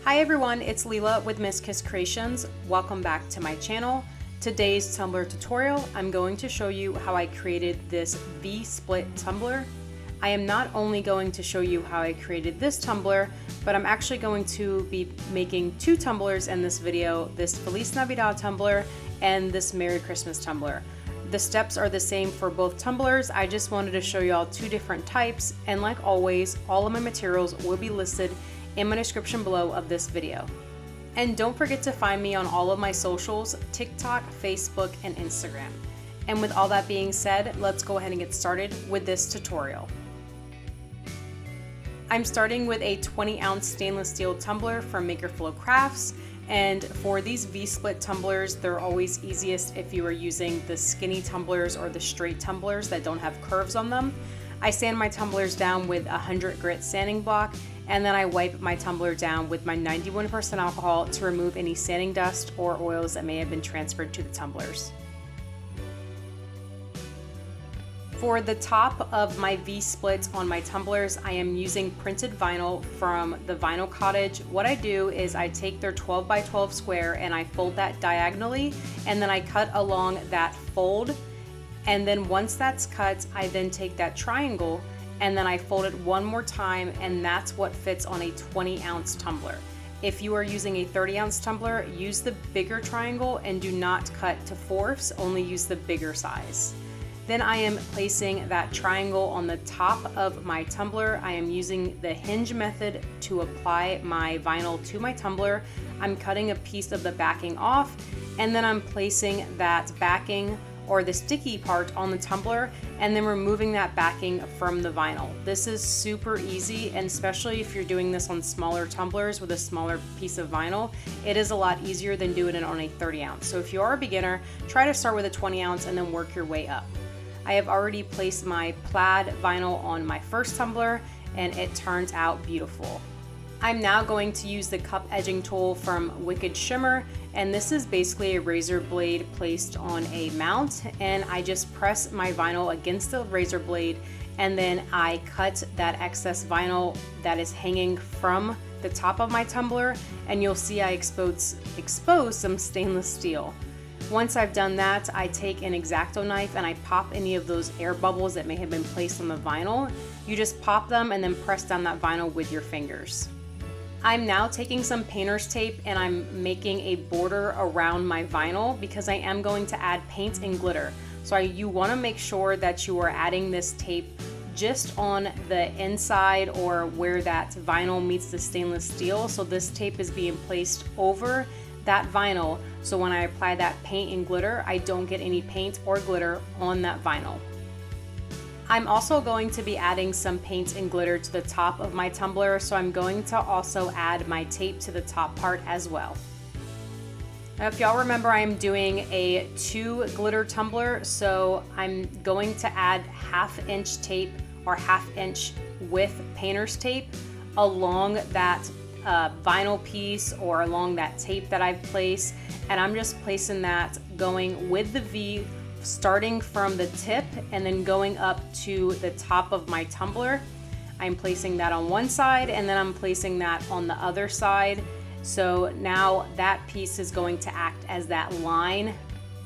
Hi everyone, it's Leela with Miss Kiss Kreations. Welcome back to my channel. Today's tumbler tutorial, I'm going to show you how I created this V-split tumbler. I am not only going to show you how I created this tumbler, but I'm actually going to be making two tumblers in this video, this Feliz Navidad tumbler and this Merry Christmas tumbler. The steps are the same for both tumblers. I just wanted to show you all two different types, and like always, all of my materials will be listed in my description below of this video. And don't forget to find me on all of my socials, TikTok, Facebook, and Instagram. And with all that being said, let's go ahead and get started with this tutorial. I'm starting with a 20-ounce stainless steel tumbler from Makerflow Crafts. And for these V-split tumblers, they're always easiest if you are using the skinny tumblers or the straight tumblers that don't have curves on them. I sand my tumblers down with a 100 grit sanding block, and then I wipe my tumbler down with my 91% alcohol to remove any sanding dust or oils that may have been transferred to the tumblers. For the top of my V-splits on my tumblers, I am using printed vinyl from the Vinyl Cottage. What I do is I take their 12 by 12 square and I fold that diagonally, and then I cut along that fold. And then once that's cut, I then take that triangle and then I fold it one more time, and that's what fits on a 20-ounce tumbler. If you are using a 30-ounce tumbler, use the bigger triangle and do not cut to fourths, only use the bigger size. Then I am placing that triangle on the top of my tumbler. I am using the hinge method to apply my vinyl to my tumbler. I'm cutting a piece of the backing off, and then I'm placing that backing or the sticky part on the tumbler and then removing that backing from the vinyl. This is super easy, and especially if you're doing this on smaller tumblers with a smaller piece of vinyl, it is a lot easier than doing it on a 30-ounce. So if you are a beginner, try to start with a 20-ounce and then work your way up. I have already placed my Plaid vinyl on my first tumbler and it turns out beautiful. I'm now going to use the cup edging tool from Wicked Shimmer, and this is basically a razor blade placed on a mount, and I just press my vinyl against the razor blade and then I cut that excess vinyl that is hanging from the top of my tumbler, and you'll see I expose some stainless steel. Once I've done that, I take an X-Acto knife and I pop any of those air bubbles that may have been placed on the vinyl. You just pop them and then press down that vinyl with your fingers. I'm now taking some painter's tape and I'm making a border around my vinyl because I am going to add paint and glitter. So you want to make sure that you are adding this tape just on the inside or where that vinyl meets the stainless steel. So this tape is being placed over that vinyl, so when I apply that paint and glitter, I don't get any paint or glitter on that vinyl. I'm also going to be adding some paint and glitter to the top of my tumbler, so I'm going to also add my tape to the top part as well. Now, if y'all remember, I'm doing a 2 glitter tumbler, so I'm going to add 1/2 inch tape or 1/2 inch with painter's tape along that vinyl piece or along that tape that I've placed, and I'm just placing that going with the V, starting from the tip and then going up to the top of my tumbler. I'm placing that on one side and then I'm placing that on the other side. So now that piece is going to act as that line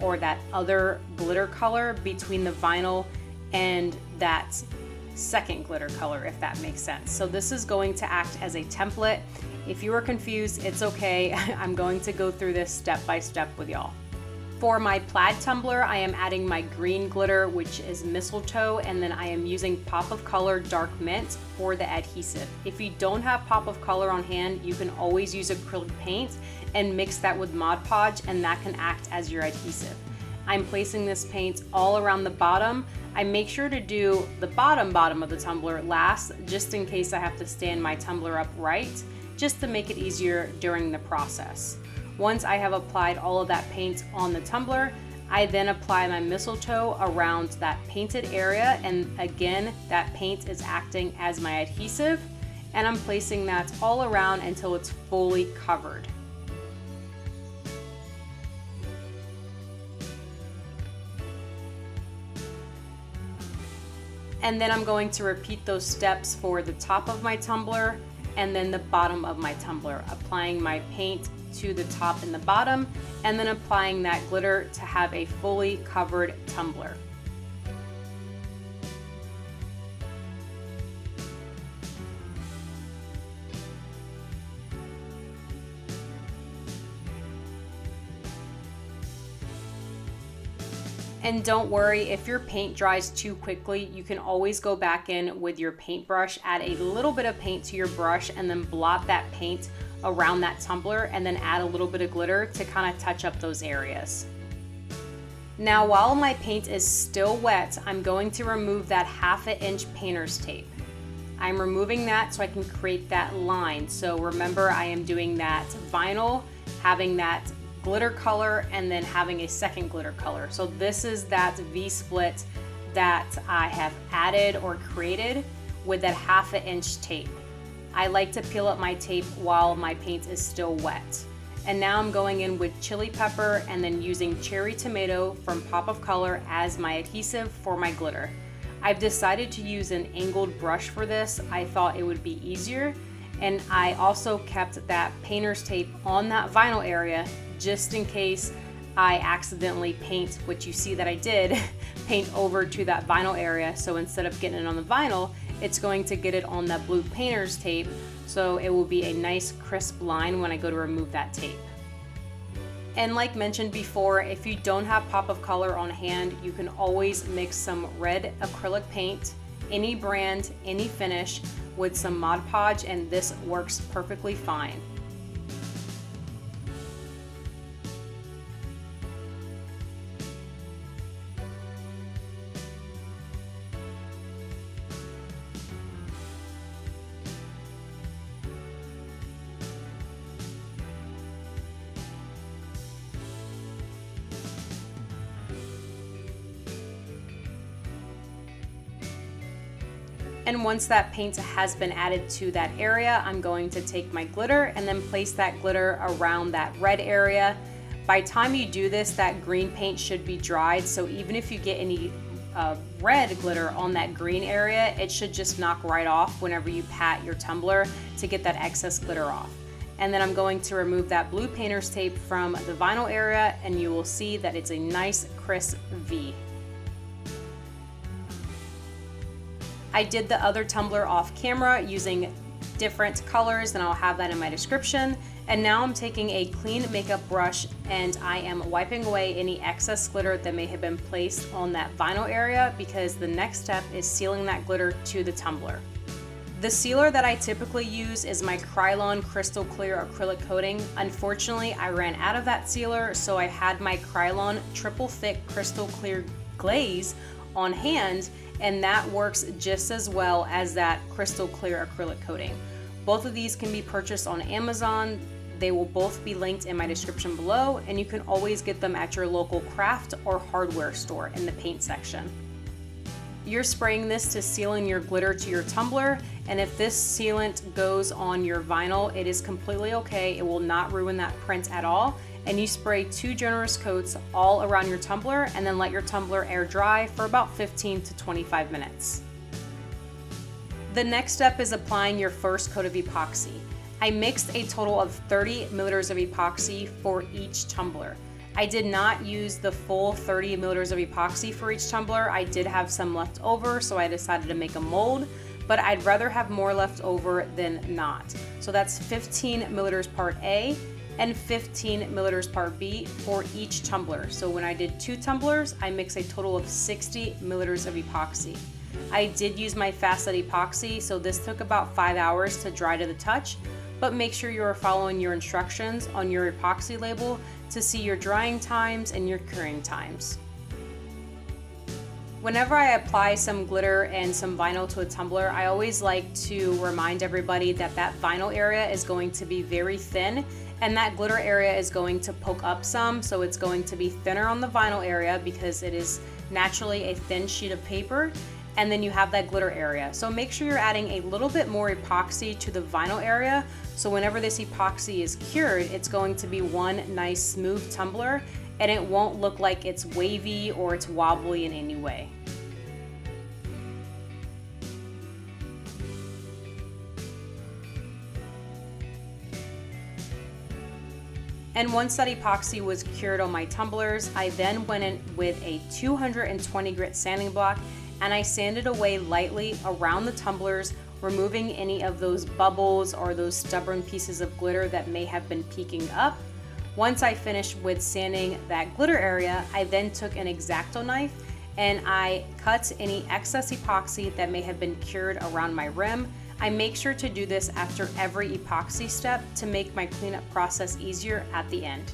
or that other glitter color between the vinyl and that second glitter color, if that makes sense. So this is going to act as a template. If you are confused, it's okay. I'm going to go through this step by step with y'all. For my Plaid tumbler, I am adding my green glitter, which is Mistletoe, and then I am using Pop of Color Dark Mint for the adhesive. If you don't have Pop of Color on hand, you can always use acrylic paint and mix that with Mod Podge, and that can act as your adhesive. I'm placing this paint all around the bottom. I make sure to do the bottom of the tumbler last, just in case I have to stand my tumbler upright, just to make it easier during the process. Once I have applied all of that paint on the tumbler, I then apply my Mistletoe around that painted area, and again, that paint is acting as my adhesive, and I'm placing that all around until it's fully covered. And then I'm going to repeat those steps for the top of my tumbler and then the bottom of my tumbler, applying my paint to the top and the bottom, and then applying that glitter to have a fully covered tumbler. And don't worry, if your paint dries too quickly, you can always go back in with your paintbrush, add a little bit of paint to your brush, and then blot that paint around that tumbler, and then add a little bit of glitter to kind of touch up those areas. Now, while my paint is still wet, I'm going to remove that 1/2 inch painter's tape. I'm removing that so I can create that line. So remember, I am doing that vinyl, having that glitter color, and then having a second glitter color. So this is that V-split that I have added or created with that 1/2 inch tape. I like to peel up my tape while my paint is still wet. And now I'm going in with chili pepper and then using cherry tomato from Pop of Color as my adhesive for my glitter. I've decided to use an angled brush for this. I thought it would be easier. And I also kept that painter's tape on that vinyl area just in case I accidentally paint, which you see that I did, paint over to that vinyl area. So instead of getting it on the vinyl, it's going to get it on that blue painter's tape. So it will be a nice crisp line when I go to remove that tape. And like mentioned before, if you don't have Pop of Color on hand, you can always mix some red acrylic paint, any brand, any finish, with some Mod Podge, and this works perfectly fine. And once that paint has been added to that area, I'm going to take my glitter and then place that glitter around that red area. By the time you do this, that green paint should be dried. So even if you get any red glitter on that green area, it should just knock right off whenever you pat your tumbler to get that excess glitter off. And then I'm going to remove that blue painter's tape from the vinyl area, and you will see that it's a nice crisp V. I did the other tumbler off camera using different colors, and I'll have that in my description. And now I'm taking a clean makeup brush and I am wiping away any excess glitter that may have been placed on that vinyl area, because the next step is sealing that glitter to the tumbler. The sealer that I typically use is my Krylon Crystal Clear Acrylic Coating. Unfortunately, I ran out of that sealer, so I had my Krylon Triple Thick Crystal Clear Glaze on hand, and that works just as well as that crystal clear acrylic coating. Both of these can be purchased on Amazon. They will both be linked in my description below, and you can always get them at your local craft or hardware store in the paint section. You're spraying this to seal in your glitter to your tumbler, and if this sealant goes on your vinyl, it is completely okay. It will not ruin that print at all. And you spray 2 generous coats all around your tumbler, and then let your tumbler air dry for about 15 to 25 minutes. The next step is applying your first coat of epoxy. I mixed a total of 30 milliliters of epoxy for each tumbler. I did not use the full 30 milliliters of epoxy for each tumbler. I did have some left over, so I decided to make a mold, but I'd rather have more left over than not. So that's 15 milliliters part A and 15 milliliters part B for each tumbler. So when I did 2 tumblers, I mixed a total of 60 milliliters of epoxy. I did use my fast set epoxy, so this took about 5 hours to dry to the touch, but make sure you are following your instructions on your epoxy label to see your drying times and your curing times. Whenever I apply some glitter and some vinyl to a tumbler, I always like to remind everybody that that vinyl area is going to be very thin, and that glitter area is going to poke up some, so it's going to be thinner on the vinyl area because it is naturally a thin sheet of paper, and then you have that glitter area. So make sure you're adding a little bit more epoxy to the vinyl area, so whenever this epoxy is cured, it's going to be one nice smooth tumbler, and it won't look like it's wavy or it's wobbly in any way. And once that epoxy was cured on my tumblers, I then went in with a 220 grit sanding block and I sanded away lightly around the tumblers, removing any of those bubbles or those stubborn pieces of glitter that may have been peeking up. Once I finished with sanding that glitter area, I then took an X-Acto knife and I cut any excess epoxy that may have been cured around my rim. I make sure to do this after every epoxy step to make my cleanup process easier at the end.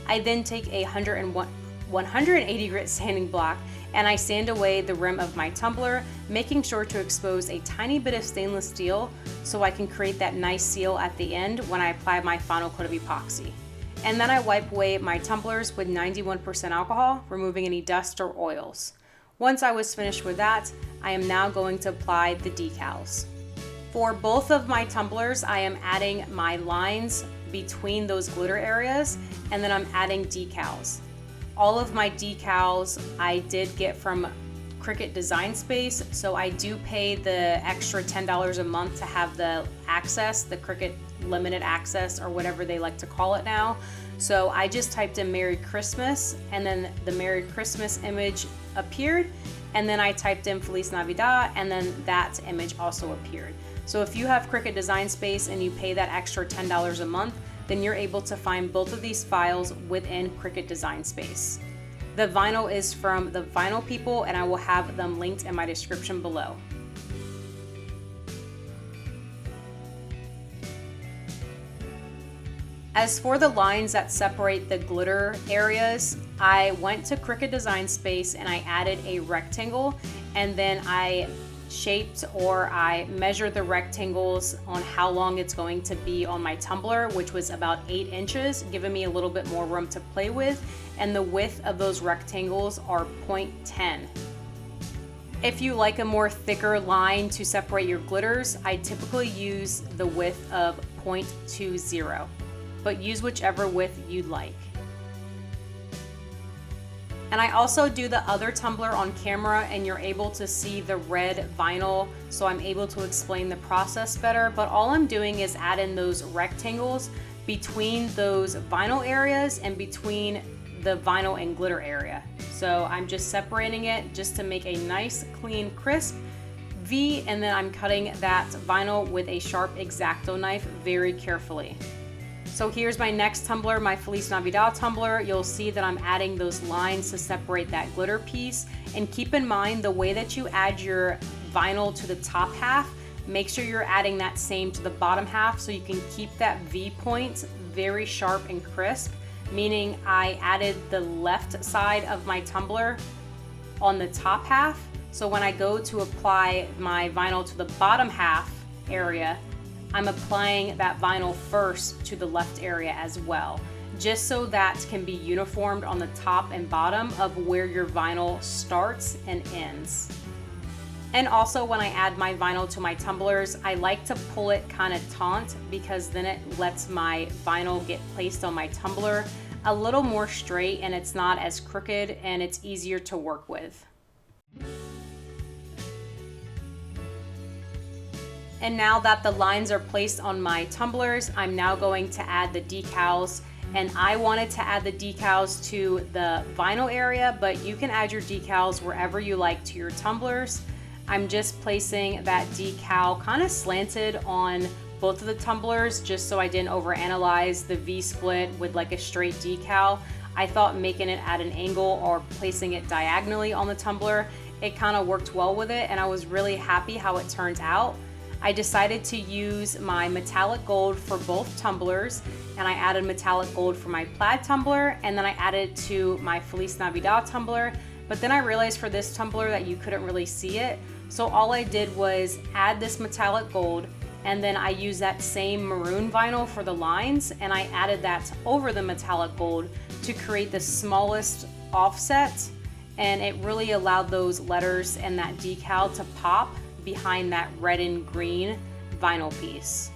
I then take a 180 grit sanding block and I sand away the rim of my tumbler, making sure to expose a tiny bit of stainless steel so I can create that nice seal at the end when I apply my final coat of epoxy. And then I wipe away my tumblers with 91% alcohol, removing any dust or oils. Once I was finished with that, I am now going to apply the decals. For both of my tumblers, I am adding my lines between those glitter areas, and then I'm adding decals. All of my decals I did get from Cricut Design Space, so I do pay the extra $10 a month to have the access, the Cricut limited access or whatever they like to call it now. So I just typed in Merry Christmas and then the Merry Christmas image appeared, and then I typed in Feliz Navidad and then that image also appeared. So if you have Cricut Design Space and you pay that extra $10 a month, then you're able to find both of these files within Cricut Design Space. The vinyl is from the Vinyl People and I will have them linked in my description below. As for the lines that separate the glitter areas, I went to Cricut Design Space and I added a rectangle, and then I shaped or I measured the rectangles on how long it's going to be on my tumbler, which was about 8 inches, giving me a little bit more room to play with, and the width of those rectangles are 0.10. If you like a more thicker line to separate your glitters, I typically use the width of 0.20, but use whichever width you'd like. And I also do the other tumbler on camera and you're able to see the red vinyl, so I'm able to explain the process better, but all I'm doing is add in those rectangles between those vinyl areas and between the vinyl and glitter area. So I'm just separating it just to make a nice, clean, crisp V, and then I'm cutting that vinyl with a sharp X-Acto knife very carefully. So here's my next tumbler, my Feliz Navidad tumbler. You'll see that I'm adding those lines to separate that glitter piece. And keep in mind the way that you add your vinyl to the top half, make sure you're adding that same to the bottom half so you can keep that V point very sharp and crisp, meaning I added the left side of my tumbler on the top half. So when I go to apply my vinyl to the bottom half area, I'm applying that vinyl first to the left area as well, just so that can be uniformed on the top and bottom of where your vinyl starts and ends. And also when I add my vinyl to my tumblers, I like to pull it kind of taut because then it lets my vinyl get placed on my tumbler a little more straight and it's not as crooked and it's easier to work with. And now that the lines are placed on my tumblers, I'm now going to add the decals. And I wanted to add the decals to the vinyl area, but you can add your decals wherever you like to your tumblers. I'm just placing that decal kind of slanted on both of the tumblers just so I didn't overanalyze the V-split with like a straight decal. I thought making it at an angle or placing it diagonally on the tumbler, it kind of worked well with it, and I was really happy how it turned out. I decided to use my metallic gold for both tumblers, and I added metallic gold for my Plaid tumbler, and then I added to my Feliz Navidad tumbler. But then I realized for this tumbler that you couldn't really see it, so all I did was add this metallic gold, and then I used that same maroon vinyl for the lines, and I added that over the metallic gold to create the smallest offset, and it really allowed those letters and that decal to pop behind that red and green vinyl piece.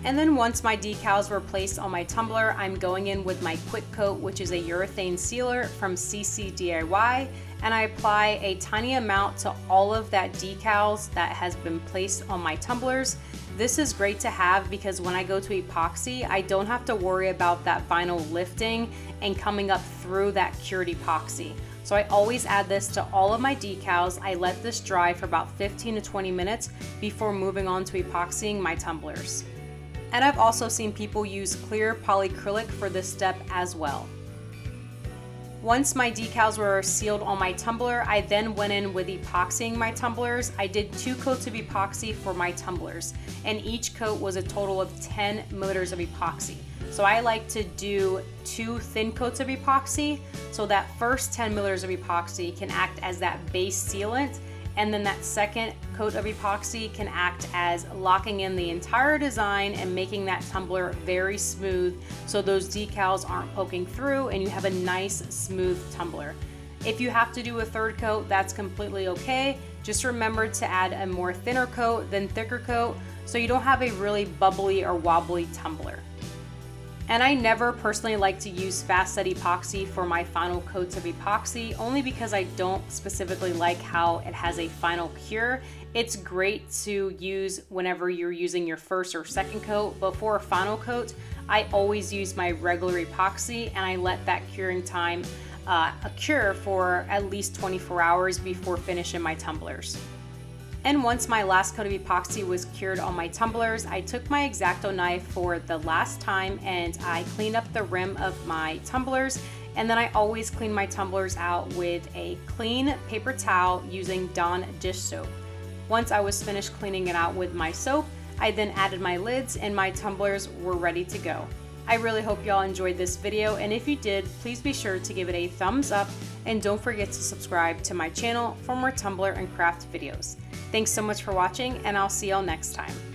And then once my decals were placed on my tumbler, I'm going in with my Quick Coat, which is a urethane sealer from CCDIY, and I apply a tiny amount to all of that decals that has been placed on my tumblers. This is great to have because when I go to epoxy, I don't have to worry about that vinyl lifting and coming up through that cured epoxy. So I always add this to all of my decals. I let this dry for about 15 to 20 minutes before moving on to epoxying my tumblers. And I've also seen people use clear polyacrylic for this step as well. Once my decals were sealed on my tumbler, I then went in with epoxying my tumblers. I did 2 coats of epoxy for my tumblers, and each coat was a total of 10 milliliters of epoxy. So I like to do 2 thin coats of epoxy, so that first 10 milliliters of epoxy can act as that base sealant, and then that second coat of epoxy can act as locking in the entire design and making that tumbler very smooth so those decals aren't poking through and you have a nice smooth tumbler. If you have to do a third coat, that's completely okay. Just remember to add a more thinner coat than thicker coat so you don't have a really bubbly or wobbly tumbler. And I never personally like to use fast set epoxy for my final coats of epoxy, only because I don't specifically like how it has a final cure. It's great to use whenever you're using your first or second coat, but for a final coat, I always use my regular epoxy and I let that curing time cure for at least 24 hours before finishing my tumblers. And once my last coat of epoxy was cured on my tumblers, I took my X-Acto knife for the last time and I cleaned up the rim of my tumblers, and then I always clean my tumblers out with a clean paper towel using Dawn dish soap. Once I was finished cleaning it out with my soap, I then added my lids and my tumblers were ready to go. I really hope y'all enjoyed this video, and if you did, please be sure to give it a thumbs up and don't forget to subscribe to my channel for more tumbler and craft videos. Thanks so much for watching, and I'll see y'all next time.